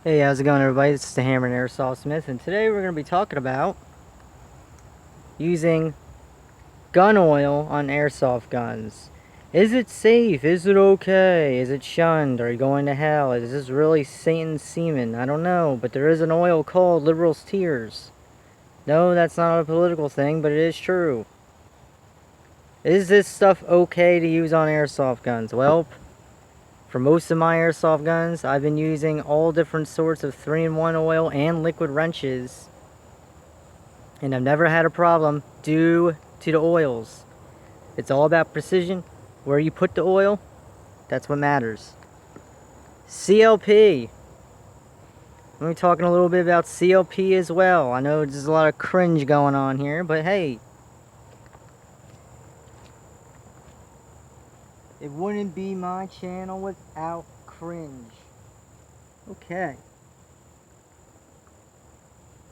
Hey, how's it going, everybody? This is the Hammer and Airsoft Smith, and today we're going to be talking about using gun oil on airsoft guns. Is it safe? Is it okay? Is it shunned? Are you going to hell? Is this really Satan's semen? I don't know, but there is an oil called Liberals' Tears. No, that's not a political thing, but it is true. Is this stuff okay to use on airsoft guns? Well, for most of my airsoft guns, I've been using all different sorts of 3-in-1 oil and liquid wrenches, and I've never had a problem due to the oils. It's all about precision. Where you put the oil, that's what matters. CLP. I'm going to be talking a little bit about CLP as well. I know there's a lot of cringe going on here, but hey, it wouldn't be my channel without cringe. Okay.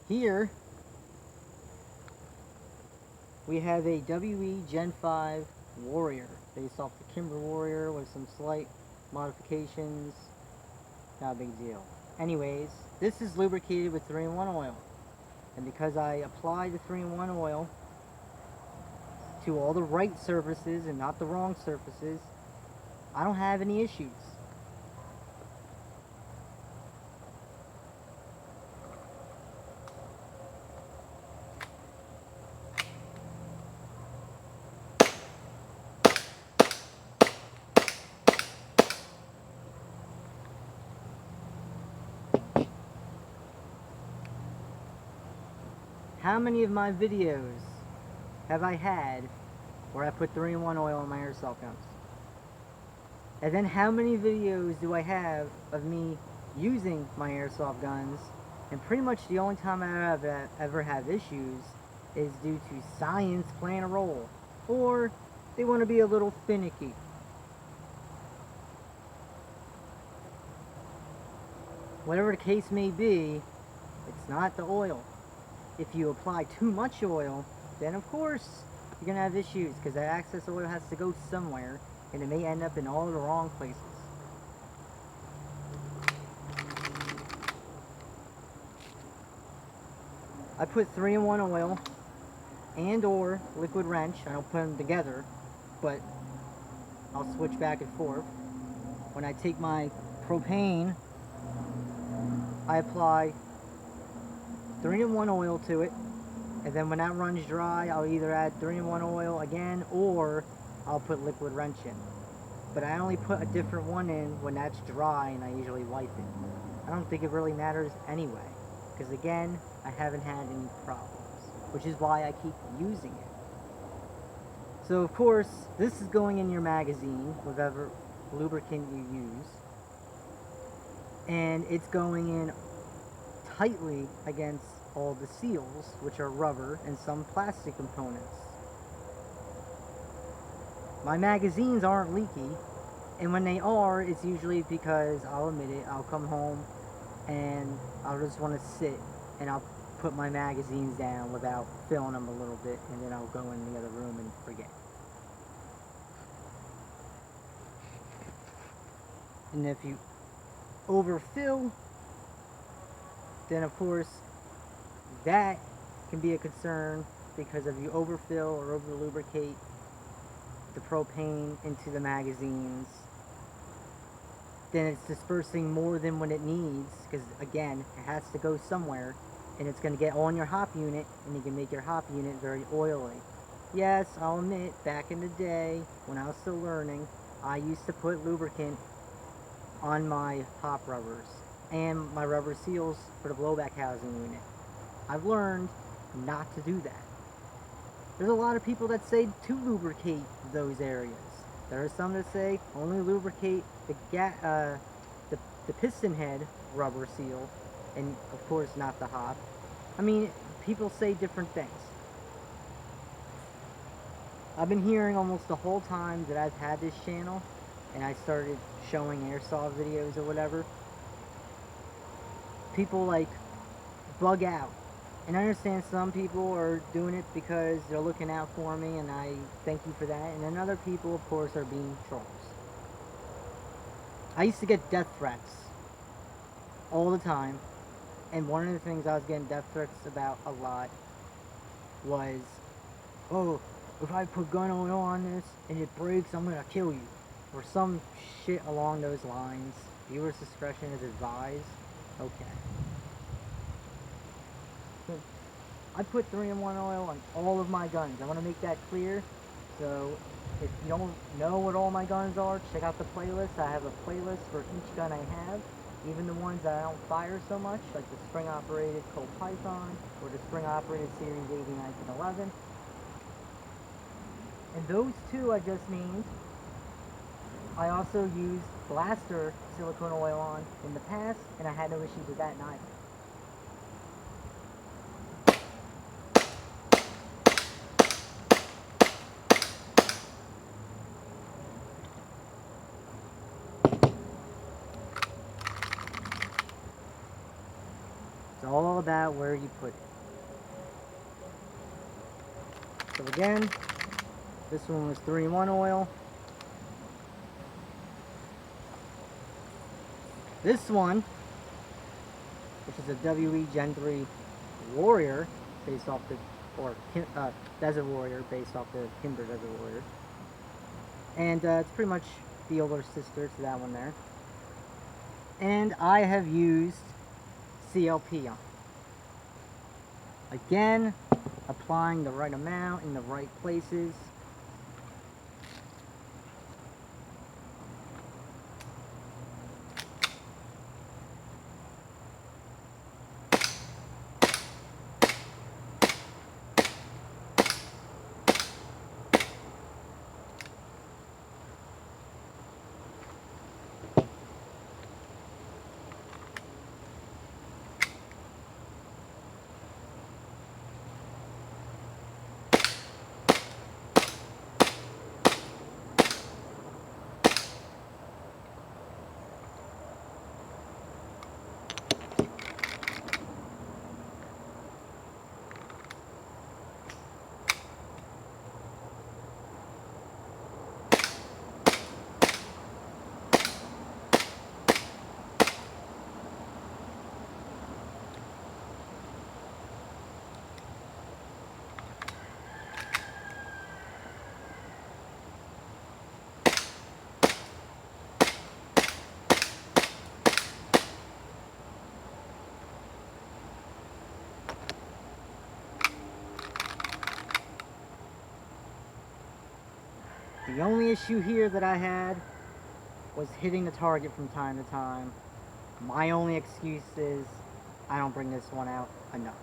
Here, we have a WE Gen 5 Warrior, based off the Kimber Warrior with some slight modifications. Not a big deal. Anyways, this is lubricated with 3-in-1 oil. And because I apply the 3-in-1 oil to all the right surfaces and not the wrong surfaces, I don't have any issues. How many of my videos have I had where I put 3-in-1 oil on my airsoft guns? And then how many videos do I have of me using my airsoft guns, and pretty much the only time I ever have issues is due to science playing a role, or they want to be a little finicky. Whatever the case may be, it's not the oil. If you apply too much oil, then of course you're going to have issues, because that excess oil has to go somewhere, and it may end up in all the wrong places. I put 3-in-1 oil and or liquid wrench. I don't put them together, but I'll switch back and forth. When I take my propane, I apply 3-in-1 oil to it, and then when that runs dry, I'll either add 3-in-1 oil again, or I'll put liquid wrench in. But I only put a different one in when that's dry, and I usually wipe it. I don't think it really matters anyway, because again, I haven't had any problems, which is why I keep using it. So of course, this is going in your magazine, whatever lubricant you use, and it's going in tightly against all the seals, which are rubber and some plastic components. My magazines aren't leaky, and when they are, it's usually because, I'll admit it, I'll come home and I'll just want to sit and I'll put my magazines down without filling them a little bit, and then I'll go in the other room and forget. And if you overfill, then of course that can be a concern, because if you overfill or over lubricate the propane into the magazines, then it's dispersing more than what it needs, because again, it has to go somewhere, and it's going to get on your hop unit, and you can make your hop unit very oily. Yes, I'll admit, back in the day when I was still learning, I used to put lubricant on my hop rubbers and my rubber seals for the blowback housing unit. I've learned not to do that. There's a lot of people that say to lubricate those areas. There are some that say only lubricate the piston head rubber seal, and of course not the hop. I mean, people say different things. I've been hearing almost the whole time that I've had this channel, and I started showing airsoft videos or whatever, people like bug out. And I understand some people are doing it because they're looking out for me, and I thank you for that. And then other people, of course, are being trolls. I used to get death threats all the time. And one of the things I was getting death threats about a lot was, oh, if I put gun oil on this and it breaks, I'm gonna kill you. Or some shit along those lines. Viewer's discretion is advised. Okay. So, I put 3-in-1 oil on all of my guns. I want to make that clear. So, if you don't know what all my guns are, check out the playlist. I have a playlist for each gun I have. Even the ones that I don't fire so much, like the spring-operated Colt Python, or the spring-operated Series 80 1911. And those two I just named, I also used blaster silicone oil on in the past, and I had no issues with that neither. It's all about where you put it. So again, this one was 3-in-1 oil. This one, which is a WE Gen 3 Warrior, based off the, or Desert Warrior, based off the Timber Desert Warrior. And it's pretty much the older sister to that one there. And I have used CLP on. Again, applying the right amount in the right places. The only issue here that I had was hitting the target from time to time. My only excuse is I don't bring this one out enough.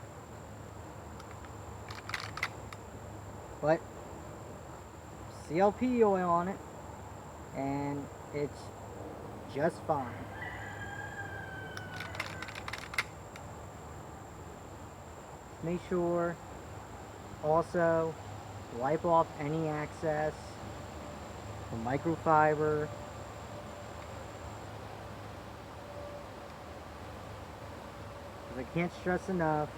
But CLP oil on it, and it's just fine. Make sure also wipe off any excess from microfiber. Because I can't stress enough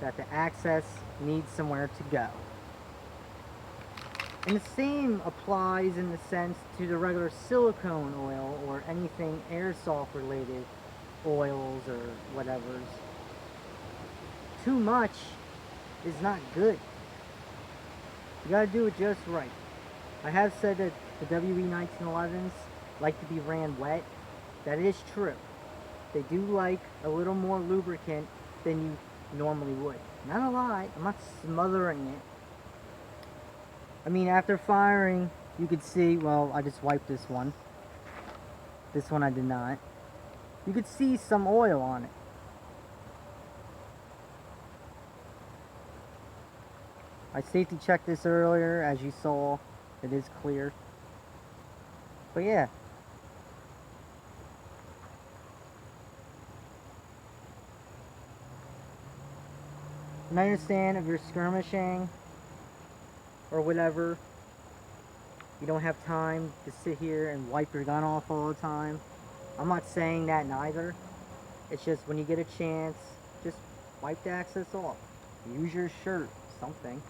that the access needs somewhere to go. And the same applies in the sense to the regular silicone oil or anything airsoft related oils or whatever's. Too much is not good. You gotta do it just right. I have said that the WE 1911s like to be ran wet. That is true. They do like a little more lubricant than you normally would. Not a lot. I'm not smothering it. I mean, after firing, you could see, well, I just wiped this one. This one I did not. You could see some oil on it. I safety checked this earlier, as you saw. It is clear. But yeah. And I understand if you're skirmishing or whatever, you don't have time to sit here and wipe your gun off all the time. I'm not saying that neither. It's just when you get a chance, just wipe the excess off. Use your shirt, something.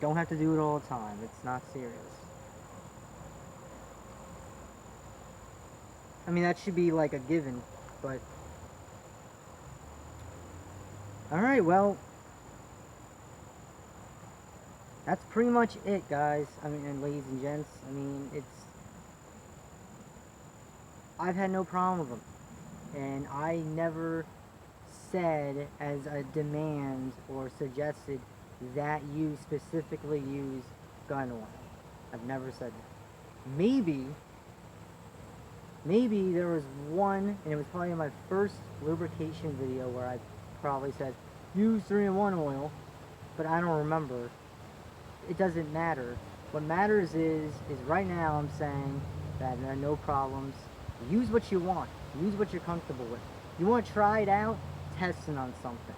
Don't have to do it all the time. It's not serious. mean, that should be like a given, but... Alright, well... That's pretty much it, guys. I mean, and ladies and gents. I mean, it's... I've had no problem with them. And I never said as a demand or suggested that you specifically use gun oil. I've never said that. Maybe there was one, and it was probably in my first lubrication video where I probably said, use 3-in-1 oil, but I don't remember. It doesn't matter. What matters is right now I'm saying that there are no problems. Use what you want. Use what you're comfortable with. You want to try it out? Test it on something.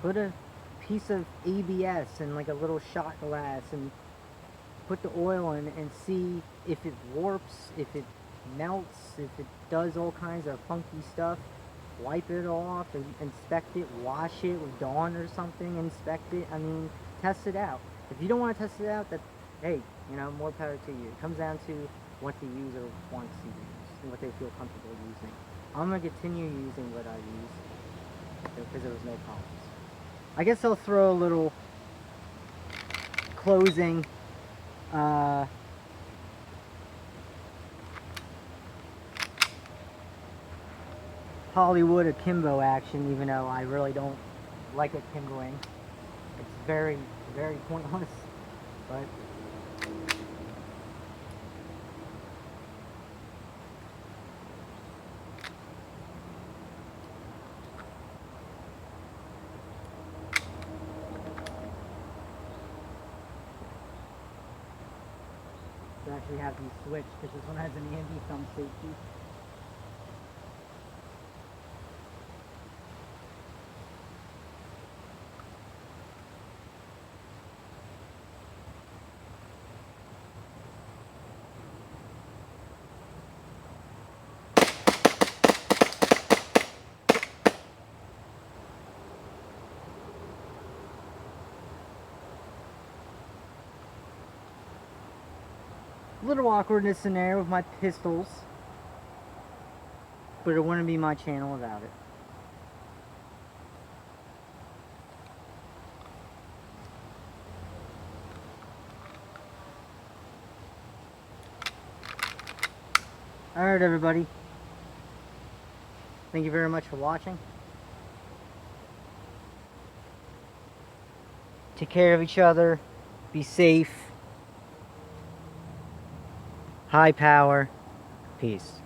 Put a piece of ABS in like a little shot glass and put the oil in and see if it warps, if it melts, if it does all kinds of funky stuff. Wipe it off, inspect it, wash it with Dawn or something, inspect it. I mean, test it out. If you don't want to test it out, that, hey, you know, more power to you. It comes down to what the user wants to use and what they feel comfortable using. I'm going to continue using what I use because there was no problems. I guess I'll throw a little closing Hollywood akimbo action, even though I really don't like akimboing. It's very, very pointless, but to actually have these switched, because this one has an anti-thumb safety. A little awkwardness in there with my pistols, but it wouldn't be my channel without it. Alright, everybody. Thank you very much for watching. Take care of each other. Be safe. High power. Peace.